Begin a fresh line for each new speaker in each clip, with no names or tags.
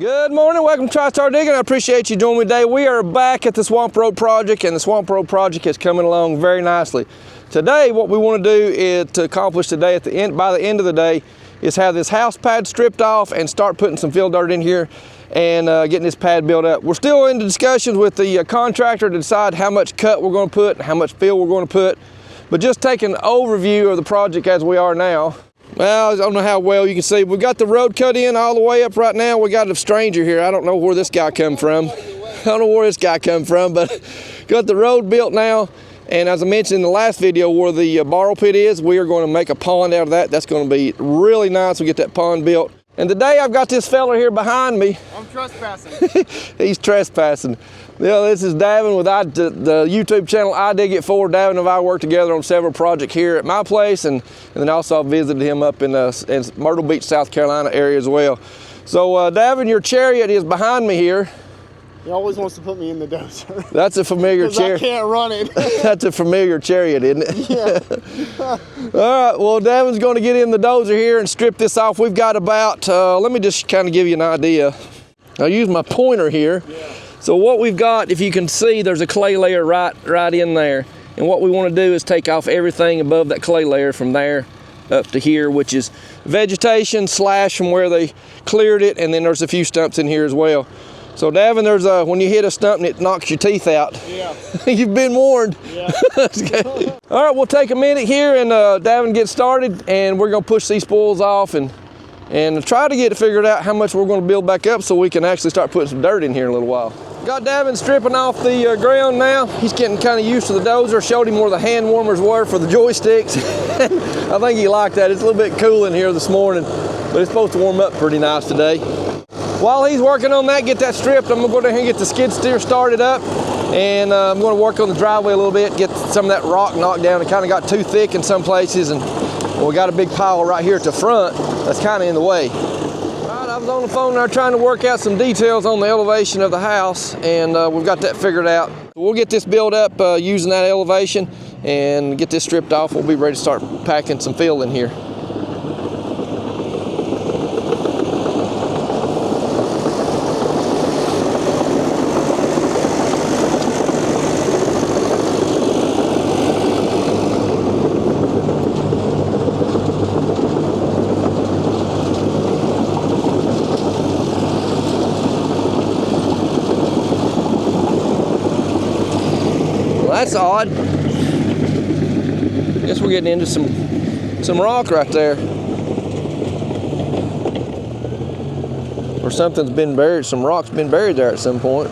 Good morning, welcome to Tristar Diggin. I appreciate you joining me today. We are back at the Swamp Road project, and the Swamp Road project is coming along very nicely. Today, what we want to do is to accomplish today by the end of the day is have this house pad stripped off and start putting some fill dirt in here and getting this pad built up. We're still in discussions with the contractor to decide how much cut we're going to put and how much fill we're going to put. But just taking an overview of the project as we are now. Well, I don't know how well you can see. We've got the road cut in all the way up right now. We got a stranger here. I don't know where this guy come from. I don't know where this guy come from, but got the road built now. And as I mentioned in the last video where the borrow pit is, we are going to make a pond out of that. That's going to be really nice. We get that pond built. And today I've got this fella here behind me.
I'm trespassing.
He's trespassing. This is Davin with the YouTube channel I Dig It For. Davin and I work together on several projects here at my place, and then also I visited him up in Myrtle Beach, South Carolina area as well. So Davin, your chariot is behind me here.
He always wants to put me in the dozer.
That's a familiar chariot.
I can't run it.
That's a familiar chariot, isn't it?
Yeah.
All right, well, Davin's going to get in the dozer here and strip this off. We've got about, let me just kind of give you an idea. I'll use my pointer here. Yeah. So what we've got, if you can see, there's a clay layer right in there. And what we want to do is take off everything above that clay layer from there up to here, which is vegetation slash from where they cleared it, and then there's a few stumps in here as well. So Davin, there's when you hit a stump and it knocks your teeth out. Yeah. You've been warned. Yeah. Okay. All right, we'll take a minute here and Davin get started, and we're gonna push these spoils off and try to get it figured out how much we're gonna build back up so we can actually start putting some dirt in here in a little while. Got Davin stripping off the ground now. He's getting kind of used to the dozer. Showed him where the hand warmers were for the joysticks. I think he liked that. It's a little bit cool in here this morning, but it's supposed to warm up pretty nice today. While he's working on that, get that stripped, I'm gonna go down here and get the skid steer started up, and I'm gonna work on the driveway a little bit, get some of that rock knocked down. It kind of got too thick in some places, and we got a big pile right here at the front that's kind of in the way. All right, I was on the phone there trying to work out some details on the elevation of the house, and we've got that figured out. We'll get this built up using that elevation and get this stripped off. We'll be ready to start packing some fill in here. That's odd. Guess we're getting into some rock right there. Or something's been buried, some rock's been buried there at some point.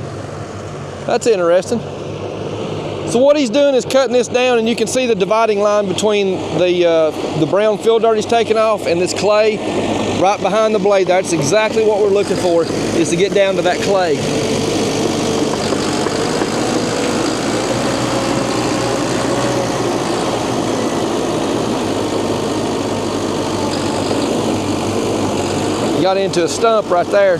That's interesting. So what he's doing is cutting this down, and you can see the dividing line between the brown fill dirt he's taking off and this clay right behind the blade. That's exactly what we're looking for, is to get down to that clay. Got into a stump right there.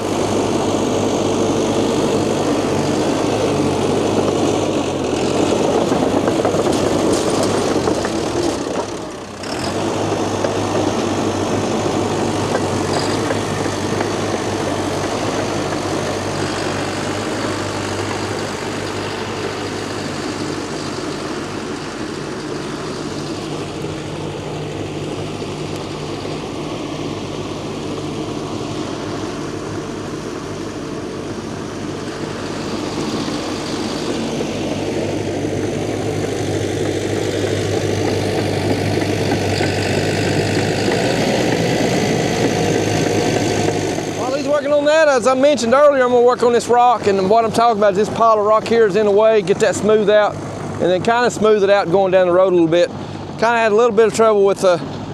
As I mentioned earlier, I'm going to work on this rock, and what I'm talking about is this pile of rock here is in the way. Get that smooth out, and then kind of smooth it out going down the road a little bit. Kind of had a little bit of trouble with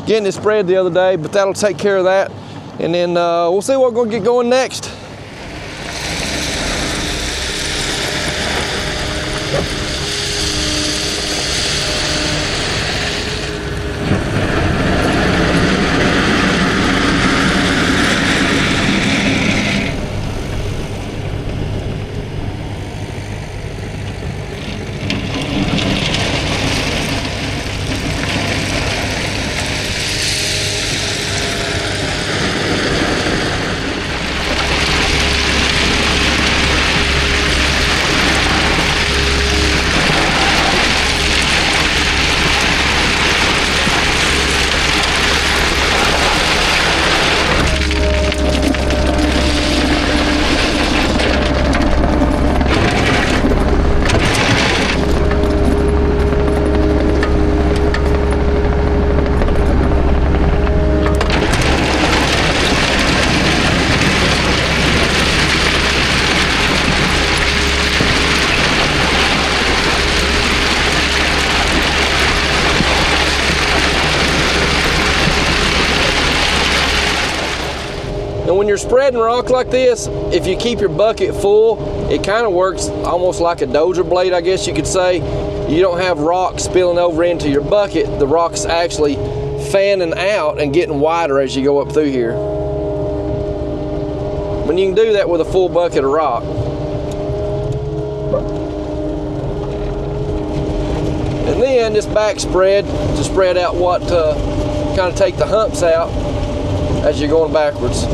getting it spread the other day, but that'll take care of that. And then we'll see what we're going to get going next. when you're spreading rock like this, if you keep your bucket full, it kind of works almost like a dozer blade, I guess you could say. You don't have rock spilling over into your bucket. The rock's actually fanning out and getting wider as you go up through here. When you can do that with a full bucket of rock. And then this back spread to spread out what, kind of take the humps out as you're going backwards.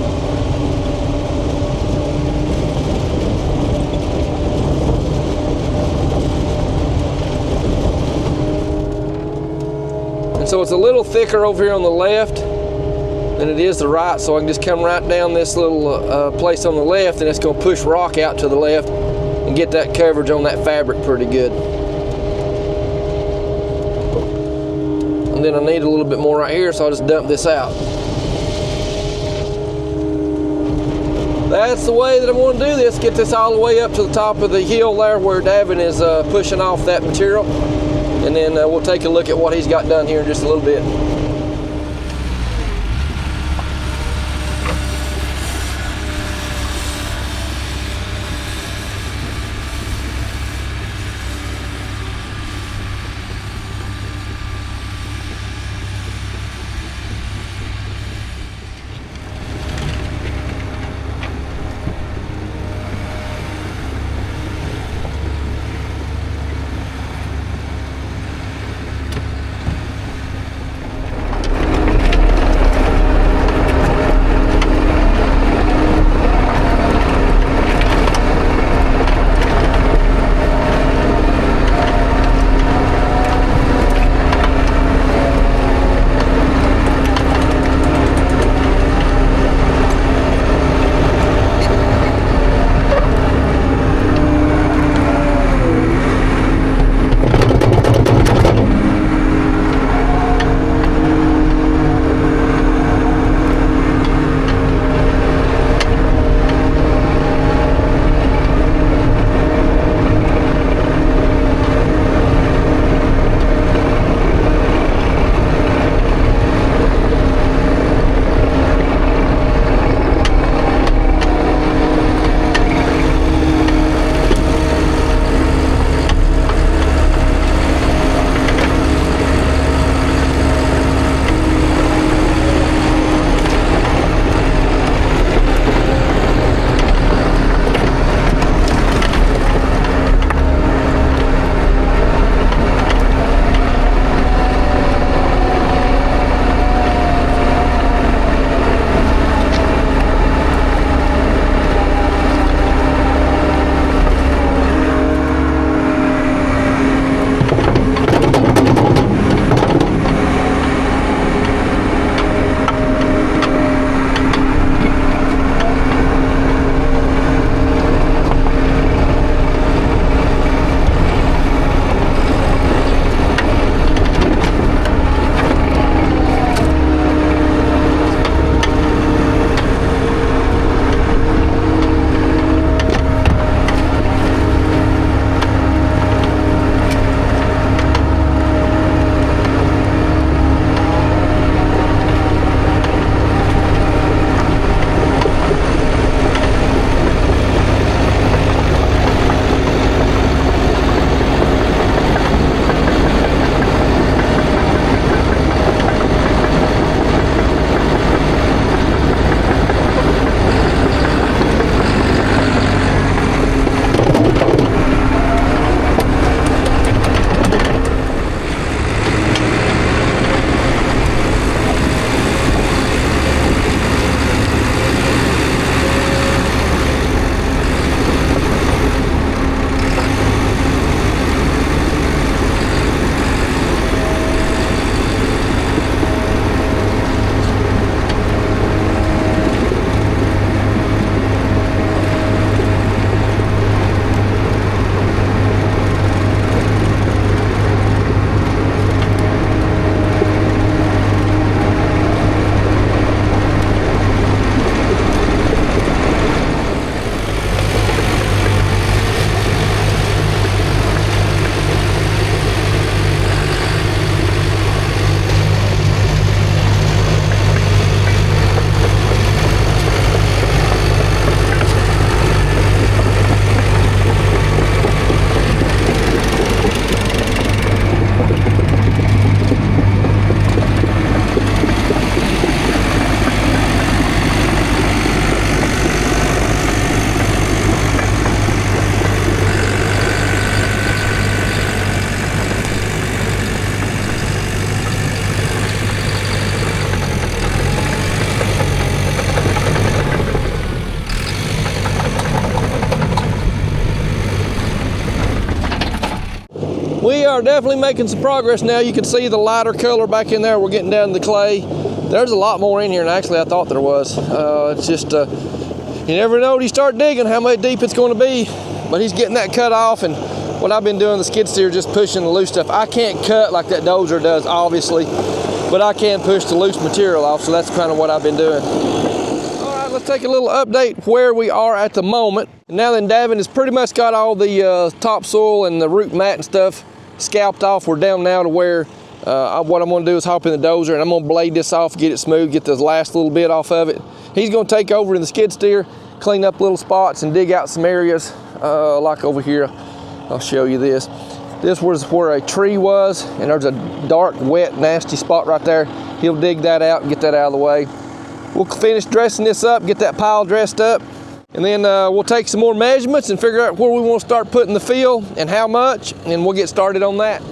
And so it's a little thicker over here on the left than it is the right, so I can just come right down this little place on the left, and it's going to push rock out to the left and get that coverage on that fabric pretty good. And then I need a little bit more right here, so I'll just dump this out. That's the way that I'm going to do this. Get this all the way up to the top of the hill there where Davin is pushing off that material. And then we'll take a look at what he's got done here in just a little bit. are definitely making some progress now. You can see the lighter color back in there. We're getting down to the clay. There's a lot more in here than actually I thought there was. It's just, you never know when you start digging how much deep it's going to be. But he's getting that cut off, and what I've been doing, the skid steer, just pushing the loose stuff. I can't cut like that dozer does, obviously, but I can push the loose material off, so that's kind of what I've been doing. All right, let's take a little update where we are at the moment. Now then, Davin has pretty much got all the topsoil and the root mat and stuff scalped off. We're down now to where what I'm gonna do is hop in the dozer and I'm gonna blade this off, get it smooth, get this last little bit off of it. He's gonna take over in the skid steer, clean up little spots and dig out some areas like over here. I'll show you this. This was where a tree was, and there's a dark, wet, nasty spot right there. He'll dig that out and get that out of the way. We'll finish dressing this up, get that pile dressed up, and then we'll take some more measurements and figure out where we want to start putting the fill and how much, and we'll get started on that.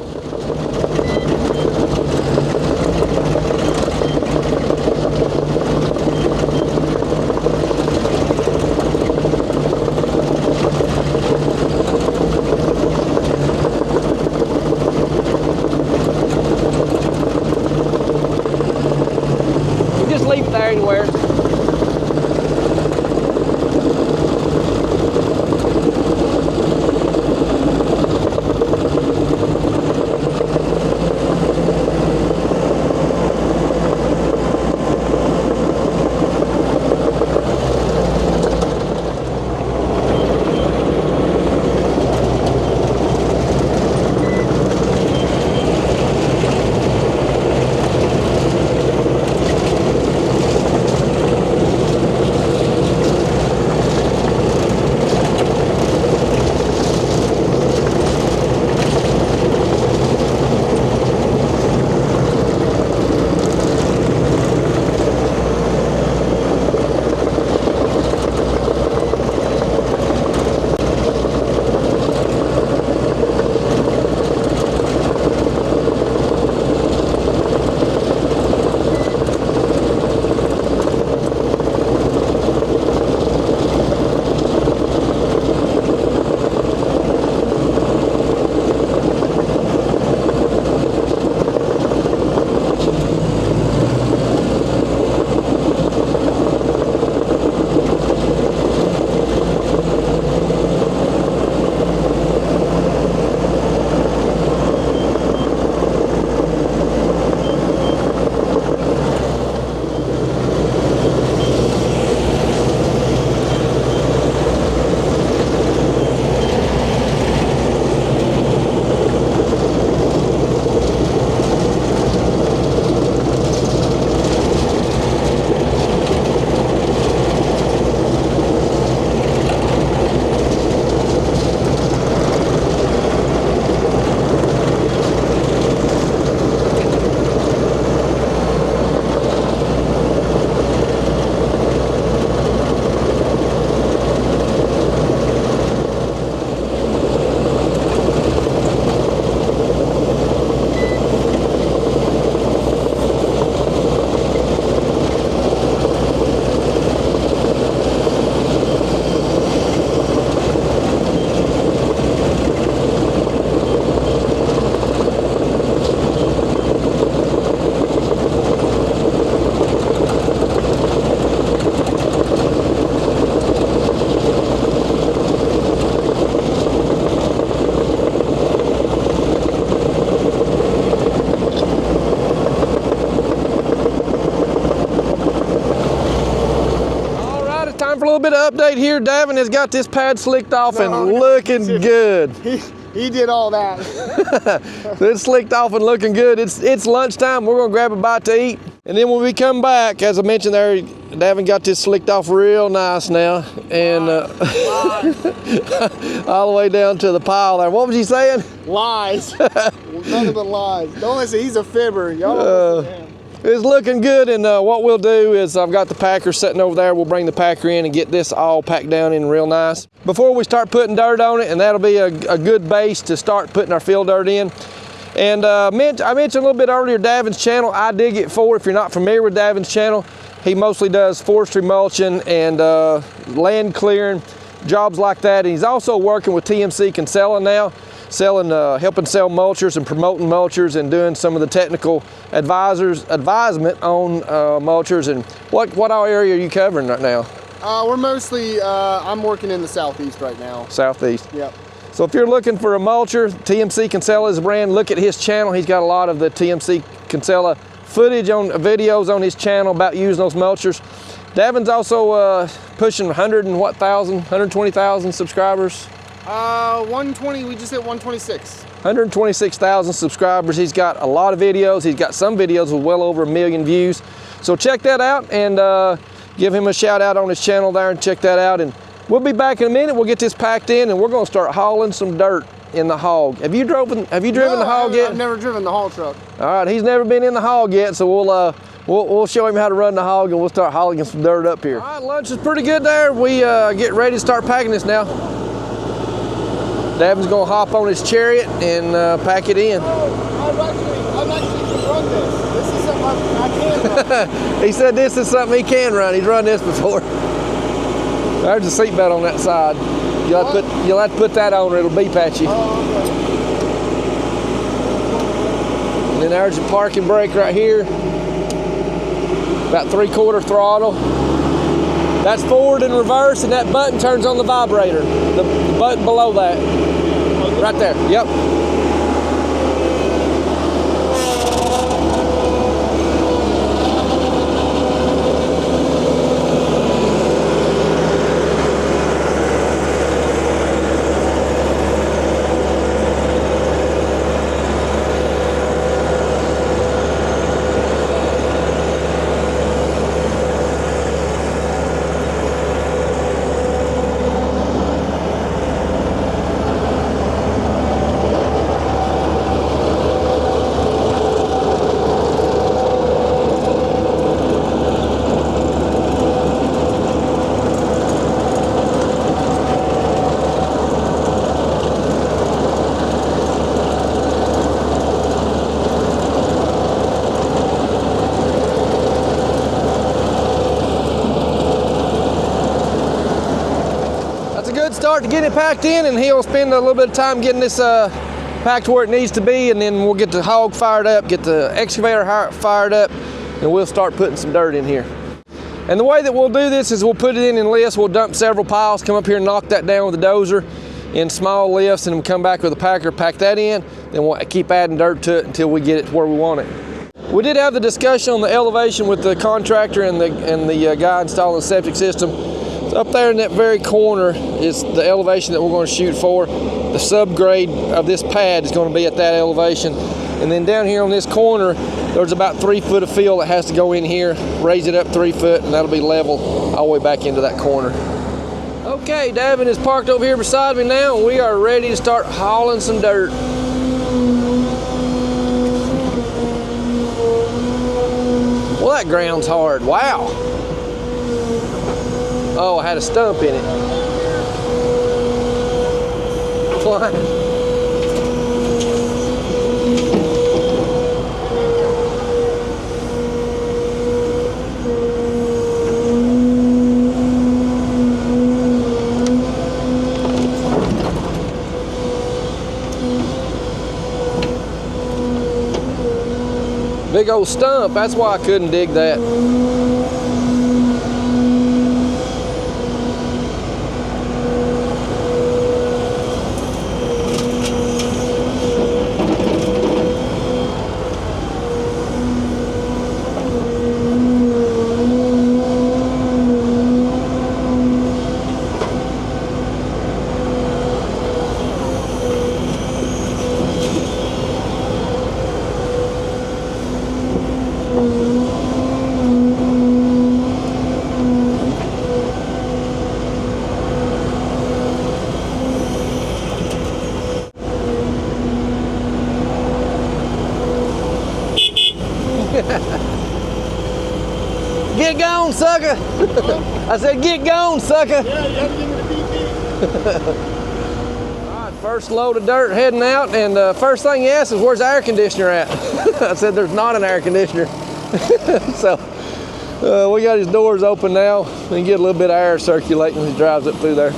Leave it there anywhere. For a little bit of update here, Davin has got this pad slicked off and looking good.
He did all that.
It's slicked off and looking good. It's lunchtime. We're gonna grab a bite to eat. And then when we come back, as I mentioned there, Davin got this slicked off real nice now. And all the way down to the pile there. What was he saying?
Lies. Nothing but lies. Don't listen, he's a fibber. Y'all don't listen to him.
It's looking good, and what we'll do is I've got the packer sitting over there. We'll bring the packer in and get this all packed down in real nice before we start putting dirt on it, and that'll be a good base to start putting our fill dirt in. And I mentioned a little bit earlier Davin's channel, I Dig It For. If you're not familiar with Davin's channel, he mostly does forestry mulching and land clearing, jobs like that. And he's also working with TMC Kinsella now. selling, helping sell mulchers and promoting mulchers and doing some of the technical advisement on mulchers. And what all area are you covering right now?
We're mostly, I'm working in the southeast right now.
Southeast.
Yep.
So if you're looking for a mulcher, TMC Kinsella is a brand. Look at his channel. He's got a lot of the TMC Kinsella footage on videos on his channel about using those mulchers. Davin's also pushing 120,000 subscribers.
120, we just hit 126.
126,000 subscribers. He's got a lot of videos. He's got some videos with well over 1 million views. So check that out and give him a shout out on his channel there and check that out. And we'll be back in a minute. We'll get this packed in and we're gonna start hauling some dirt in the hog. Have you driven the hog yet?
I've never driven the haul truck.
All right, he's never been in the hog yet, so we'll show him how to run the hog and we'll start hauling some dirt up here. All right, lunch is pretty good there. We get ready to start packing this now. Davin's gonna hop on his chariot and pack it in.
I've actually run this. This is something I can run.
He said this is something he can run. He's run this before. There's a seatbelt on that side. You'll have to put that on or it'll beep at you.
Oh, okay.
And then there's your parking brake right here. About 3/4 throttle. That's forward and reverse, and that button turns on the vibrator. The button below that. Right there, yep. Start to get it packed in, and he'll spend a little bit of time getting this packed where it needs to be, and then we'll get the hog fired up, get the excavator fired up, and we'll start putting some dirt in here. And the way that we'll do this is we'll put it in lifts. We'll dump several piles, come up here and knock that down with a dozer in small lifts, and then come back with a packer, pack that in, then we'll keep adding dirt to it until we get it where we want it. We did have the discussion on the elevation with the contractor and the guy installing the septic system. Up there in that very corner is the elevation that we're going to shoot for. The subgrade of this pad is going to be at that elevation. And then down here on this corner, there's about 3 foot of fill that has to go in here, raise it up 3 foot, and that'll be level all the way back into that corner. Okay, Davin is parked over here beside me now, and we are ready to start hauling some dirt. Well, that ground's hard, wow. Oh, I had a stump in it. Flying. Big old stump, that's why I couldn't dig that. Get gone, sucker. I said, get gone, sucker.
Yeah, you have to give me the BP.
All right, first load of dirt heading out, and first thing he asked is, where's the air conditioner at? I said, there's not an air conditioner. So we got his doors open now. We can get a little bit of air circulating as he drives up through there.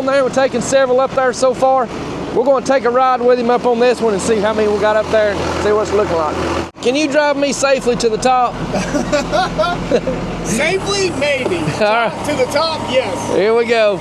there. We're taking several up there so far. We're going to take a ride with him up on this one and see how many we got up there and see what it's looking like. Can you drive me safely to the top?
Safely, maybe.
All right.
To the top, yes.
Here we go.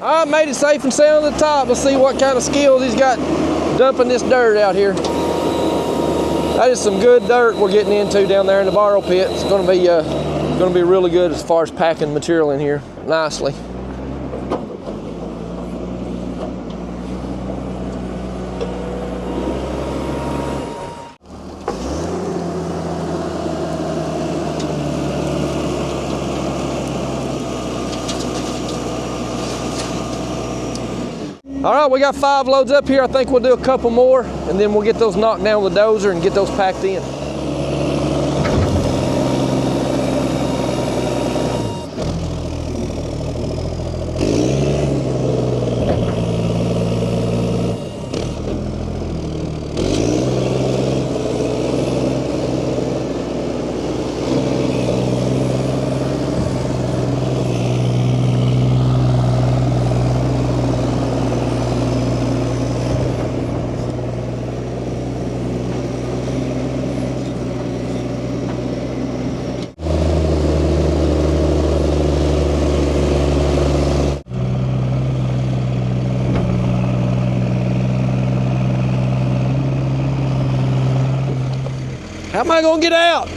I made it safe and sound to the top. Let's see what kind of skills he's got dumping this dirt out here. That is some good dirt we're getting into down there in the borrow pit. It's going to be really good as far as packing material in here nicely. All right, we got 5 loads up here. I think we'll do a couple more, and then we'll get those knocked down with the dozer and get those packed in. How am I gonna get out?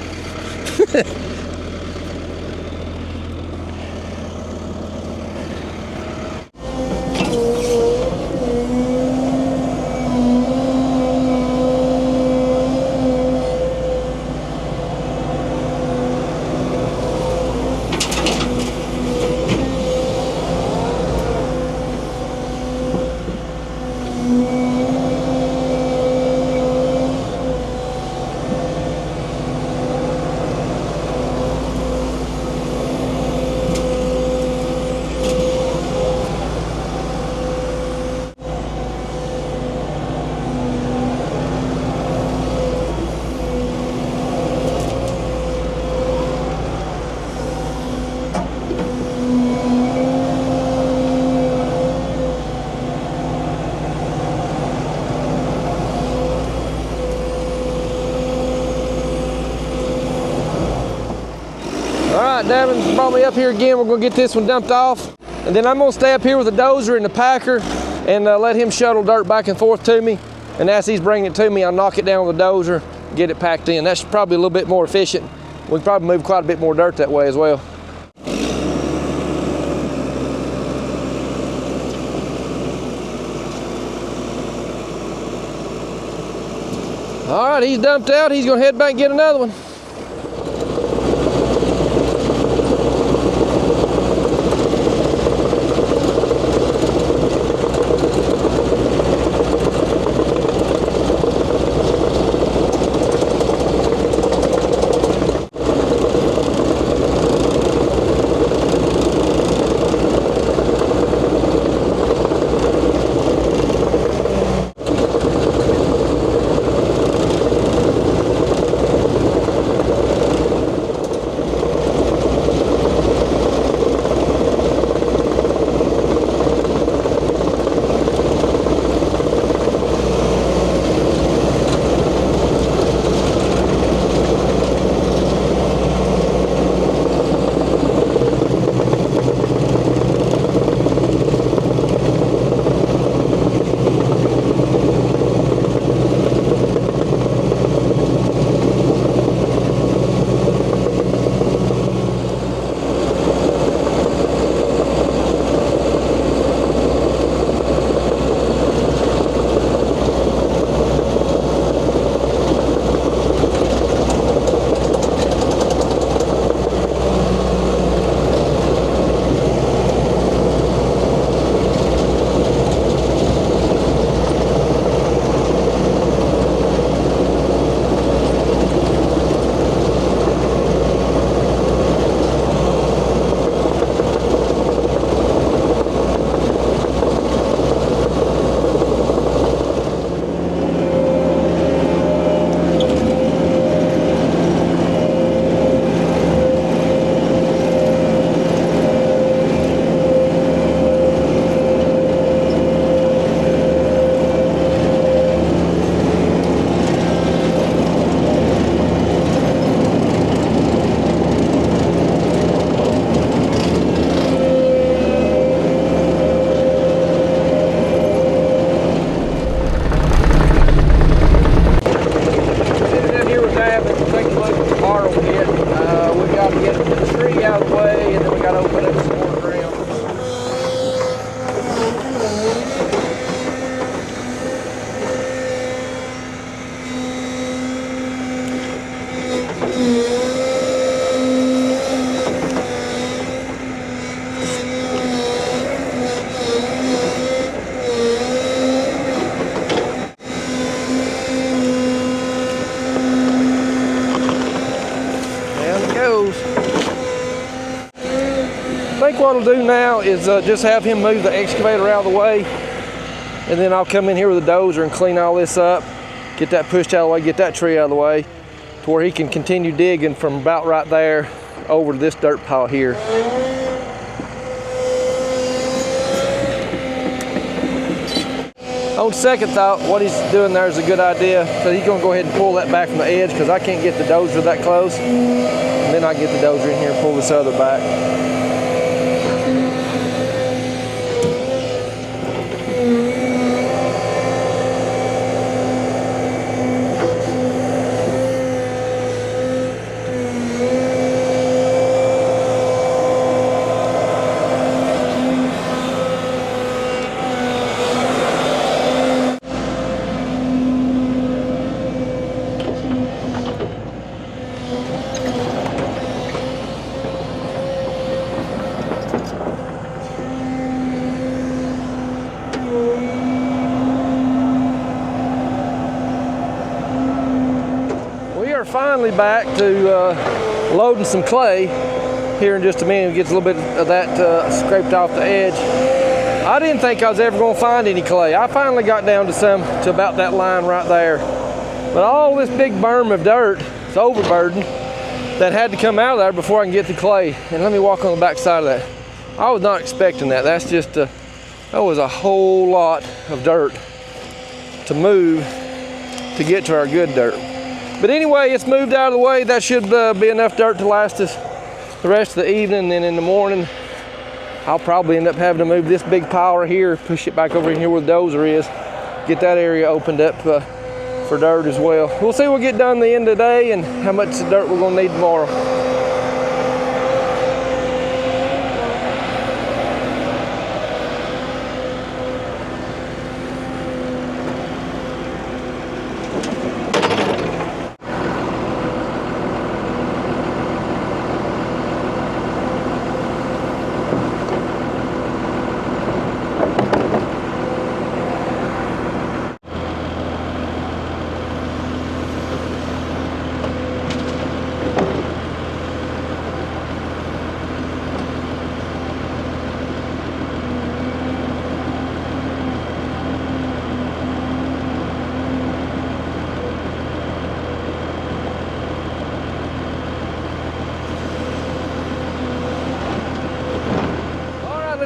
All right, Davin's brought me up here again. We're gonna get this one dumped off. And then I'm gonna stay up here with the dozer and the packer and let him shuttle dirt back and forth to me. And as he's bringing it to me, I'll knock it down with the dozer, get it packed in. That's probably a little bit more efficient. We can probably move quite a bit more dirt that way as well. All right, he's dumped out. He's gonna head back and get another one. think what I'll do now is just have him move the excavator out of the way, and then I'll come in here with a dozer and clean all this up, get that pushed out of the way, get that tree out of the way, to where he can continue digging from about right there over to this dirt pile here. On second thought, what he's doing there is a good idea. So he's gonna go ahead and pull that back from the edge, because I can't get the dozer that close. And then I get the dozer in here and pull this other back. Finally back to loading some clay here in just a minute. Gets a little bit of that scraped off the edge. I didn't think I was ever going to find any clay. I finally got down to about that line right there. But all this big berm of dirt, it's overburdened, that had to come out of there before I can get the clay. And let me walk on the back side of that. I was not expecting that. That's just that was a whole lot of dirt to move to get to our good dirt. But anyway, it's moved out of the way. That should be enough dirt to last us the rest of the evening. And then in the morning, I'll probably end up having to move this big pile right here, push it back over in here where the dozer is, get that area opened up for dirt as well. We'll see what we get done at the end of the day and how much dirt we're gonna need tomorrow.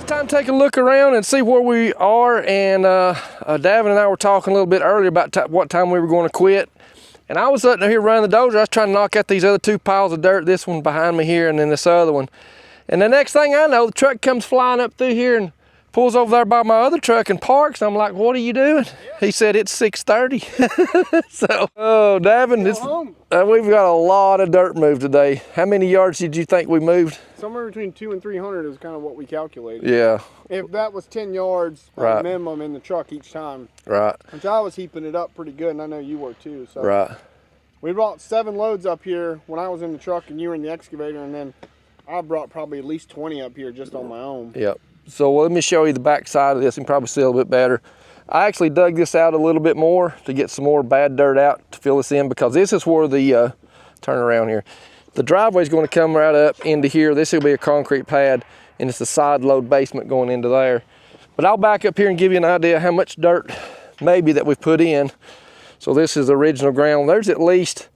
Time to take a look around and see where we are. And Davin and I were talking a little bit earlier about what time we were going to quit. And I was sitting here running the dozer. I was trying to knock out these other two piles of dirt, this one behind me here and then this other one. And the next thing I know, the truck comes flying up through here and pulls over there by my other truck and parks. I'm like, what are you doing? Yeah. He said, it's 6:30. So, oh, Davin, we've got a lot of dirt moved today. How many yards did you think we moved?
Somewhere between 200 and 300 is kind of what we calculated.
Yeah.
If that was 10 yards
right.
minimum in the truck each time.
Right.
Which I was heaping it up pretty good, and I know you were too. So
right.
We brought 7 loads up here when I was in the truck and you were in the excavator, and then I brought probably at least 20 up here just on my own.
Yep. So let me show you the back side of this and probably see a little bit better. I actually dug this out a little bit more to get some more bad dirt out to fill this in, because this is where the, turn around here. The driveway is going to come right up into here. This will be a concrete pad, and it's a side load basement going into there. But I'll back up here and give you an idea how much dirt maybe that we've put in. So this is original ground. There's at least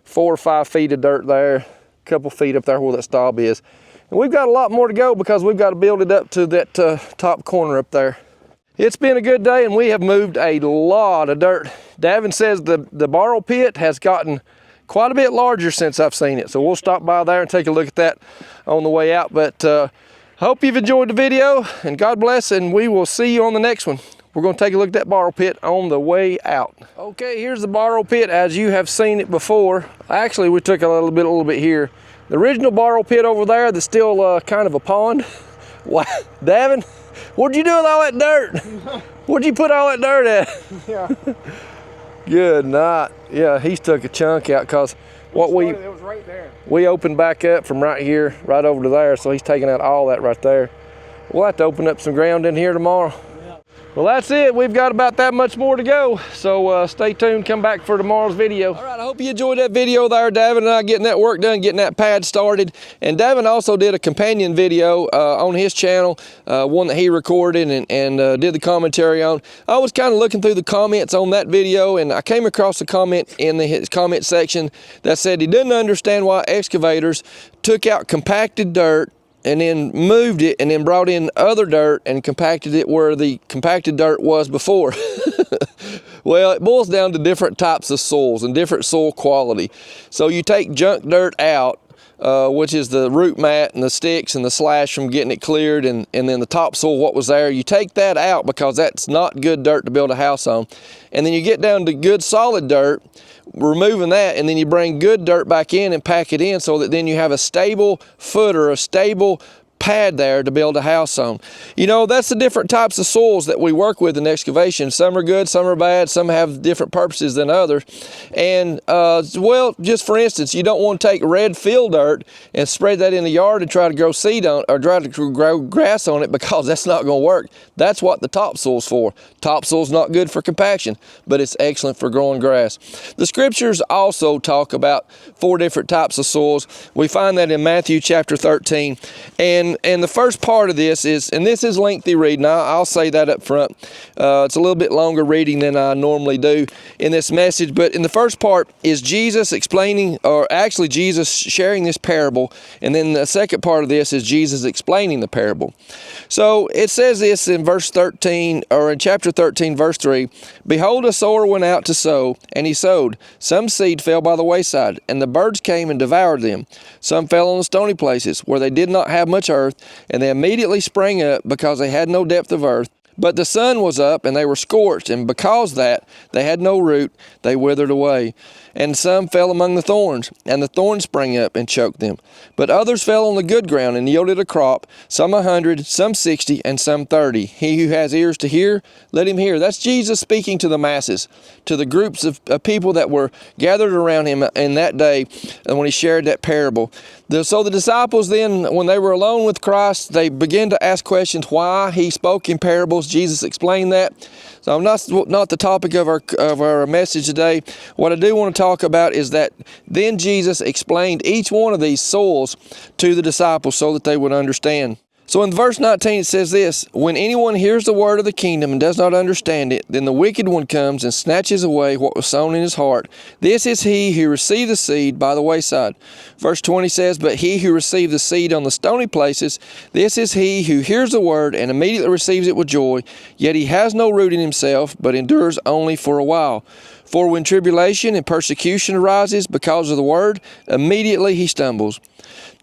4 or 5 feet of dirt there, a couple feet up there where that stub is. And we've got a lot more to go because we've got to build it up to that top corner up there. It's been a good day and we have moved a lot of dirt. Davin says the borrow pit has gotten quite a bit larger since I've seen it. So we'll stop by there and take a look at that on the way out. But hope you've enjoyed the video, and God bless, and we will see you on the next one. We're going to take a look at that borrow pit on the way out. Okay, here's the borrow pit as you have seen it before. Actually, we took a little bit here. The original borrow pit over there that's still kind of a pond. Wow, Davin, what'd you do with all that dirt? Where'd you put all that dirt at?
Yeah.
Good night. Yeah, he's took a chunk out because
it was right there.
We opened back up from right here, right over to there, so he's taking out all that right there. We'll have to open up some ground in here tomorrow. Yeah. Well, that's it. We've got about that much more to go, so stay tuned. Come back for tomorrow's video. All right. I hope you enjoyed that video there, Davin and I getting that work done, getting that pad started. And Davin also did a companion video on his channel, one that he recorded and did the commentary on. I was kind of looking through the comments on that video, and I came across a comment in his comment section that said he didn't understand why excavators took out compacted dirt and then moved it and then brought in other dirt and compacted it where the compacted dirt was before. Well, it boils down to different types of soils and different soil quality. So you take junk dirt out, which is the root mat and the sticks and the slash from getting it cleared, and then the topsoil, what was there, you take that out because that's not good dirt to build a house on. And then you get down to good solid dirt, removing that, and then you bring good dirt back in and pack it in so that then you have a stable footer, a stable pad there to build a house on. You know, that's the different types of soils that we work with in excavation. Some are good, some are bad, some have different purposes than others. And well, just for instance, you don't want to take red field dirt and spread that in the yard and try to grow seed on, or try to grow grass on it, because that's not going to work. That's what the topsoil's for. Topsoil's not good for compaction, but it's excellent for growing grass. The scriptures also talk about 4 different types of soils. We find that in Matthew chapter 13. And the first part of this is, and this is lengthy reading, I'll say that up front. It's a little bit longer reading than I normally do in this message, but in the first part is Jesus explaining, or actually Jesus sharing this parable, and then the second part of this is Jesus explaining the parable. So it says this in verse 13, or in chapter 13, verse 3, "Behold, a sower went out to sow, and he sowed. Some seed fell by the wayside, and the birds came and devoured them. Some fell on the stony places, where they did not have much earth, and they immediately sprang up, because they had no depth of earth. But the sun was up, and they were scorched, and because that they had no root, they withered away. And some fell among the thorns, and the thorns sprang up and choked them. But others fell on the good ground and yielded a crop, some 100, some 60, and some 30. He who has ears to hear, let him hear." That's Jesus speaking to the masses, to the groups of people that were gathered around him in that day when he shared that parable. So the disciples then, when they were alone with Christ, they began to ask questions why he spoke in parables. Jesus explained that. So not the topic of our message today. What I do want to talk about is that then Jesus explained each one of these soils to the disciples so that they would understand. So in verse 19 it says this, "When anyone hears the word of the kingdom and does not understand it, then the wicked one comes and snatches away what was sown in his heart. This is he who received the seed by the wayside." Verse 20 says, "But he who received the seed on the stony places, this is he who hears the word and immediately receives it with joy, yet he has no root in himself, but endures only for a while. For when tribulation and persecution arises because of the word, immediately he stumbles.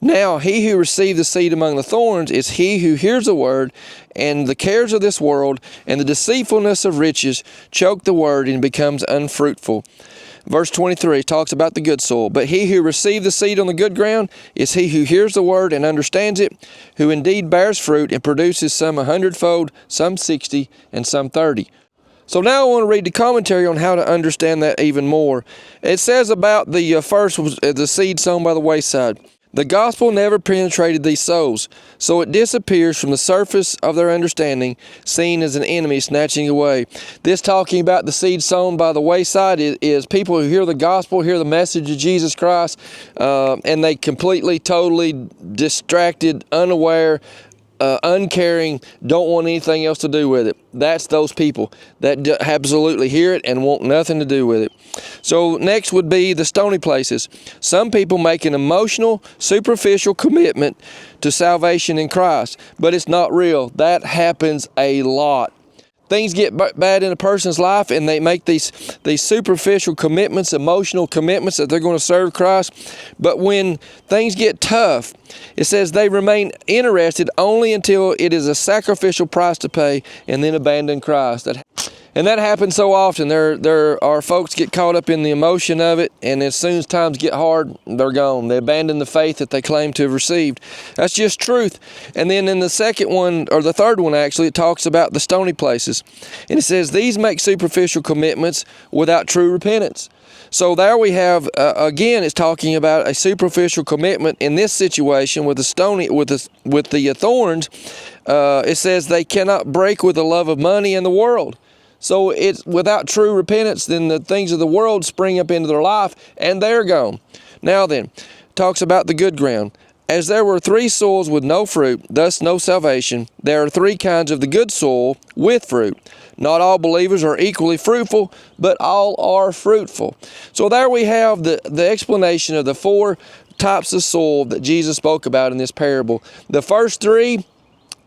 Now he who received the seed among the thorns is he who hears the word, and the cares of this world and the deceitfulness of riches choke the word and becomes unfruitful." Verse 23 talks about the good soil. "But he who received the seed on the good ground is he who hears the word and understands it, who indeed bears fruit and produces some 100-fold, some 60, and some 30. So now I want to read the commentary on how to understand that even more. It says about the first was the seed sown by the wayside. "The gospel never penetrated these souls, so it disappears from the surface of their understanding, seen as an enemy snatching away." This talking about the seed sown by the wayside is people who hear the gospel, hear the message of Jesus Christ, and they completely, totally distracted, unaware, uncaring, don't want anything else to do with it. That's those people that absolutely hear it and want nothing to do with it. So next would be the stony places. Some people make an emotional, superficial commitment to salvation in Christ, but it's not real. That happens a lot. Things get bad in a person's life and they make these superficial commitments, emotional commitments that they're going to serve Christ. But when things get tough, it says they remain interested only until it is a sacrificial price to pay and then abandon Christ. And that happens so often. There are folks get caught up in the emotion of it, and as soon as times get hard, they're gone. They abandon the faith that they claim to have received. That's just truth. And then in the second one, or the third one actually, it talks about the stony places. And it says, "These make superficial commitments without true repentance." So there we have, again, it's talking about a superficial commitment. In this situation with the stony, with the thorns, it says they cannot break with the love of money and the world. So it's without true repentance, then the things of the world spring up into their life and they're gone. Now then, talks about the good ground. As there were 3 soils with no fruit, thus no salvation, there are 3 kinds of the good soil with fruit. Not all believers are equally fruitful, but all are fruitful. So there we have the explanation of the 4 types of soil that Jesus spoke about in this parable. The first 3,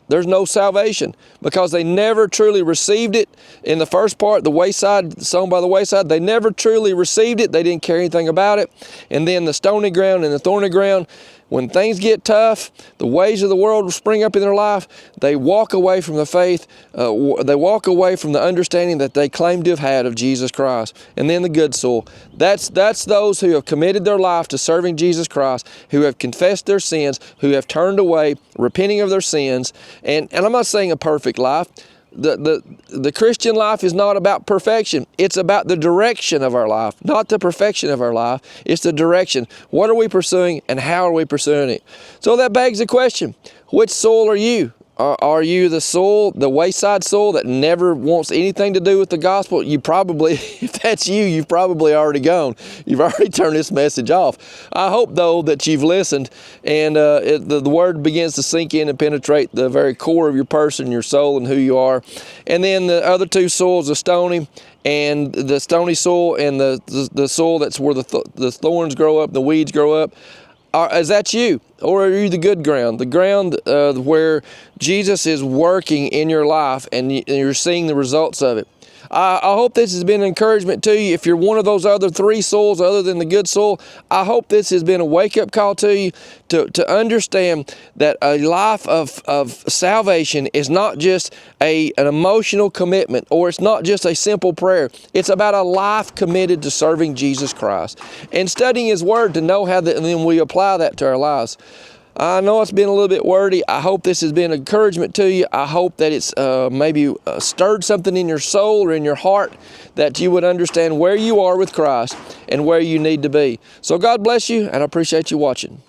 there's no salvation because they never truly received it. In the first part, the wayside, sown by the wayside, they never truly received it. They didn't care anything about it. And then the stony ground and the thorny ground, when things get tough, the ways of the world will spring up in their life, they walk away from the faith, they walk away from the understanding that they claim to have had of Jesus Christ. And then the good soil, that's those who have committed their life to serving Jesus Christ, who have confessed their sins, who have turned away, repenting of their sins. And I'm not saying a perfect life. The Christian life is not about perfection. It's about the direction of our life, not the perfection of our life. It's the direction. What are we pursuing and how are we pursuing it? So that begs the question, which soil are you? Are you the soil, the wayside soil that never wants anything to do with the gospel? You probably, if that's you, you've probably already gone. You've already turned this message off. I hope, though, that you've listened and the word begins to sink in and penetrate the very core of your person, your soul, and who you are. And then the other 2 soils, the stony and the stony soil and the soil that's where the thorns grow up, the weeds grow up. Is that you? Or are you the good ground? The ground where Jesus is working in your life and you're seeing the results of it. I hope this has been an encouragement to you. If you're one of those other 3 soils other than the good soil, I hope this has been a wake-up call to you to understand that a life of salvation is not just an emotional commitment, or it's not just a simple prayer. It's about a life committed to serving Jesus Christ and studying His Word to know how and then we apply that to our lives. I know it's been a little bit wordy. I hope this has been an encouragement to you. I hope that it's maybe stirred something in your soul or in your heart that you would understand where you are with Christ and where you need to be. So God bless you, and I appreciate you watching.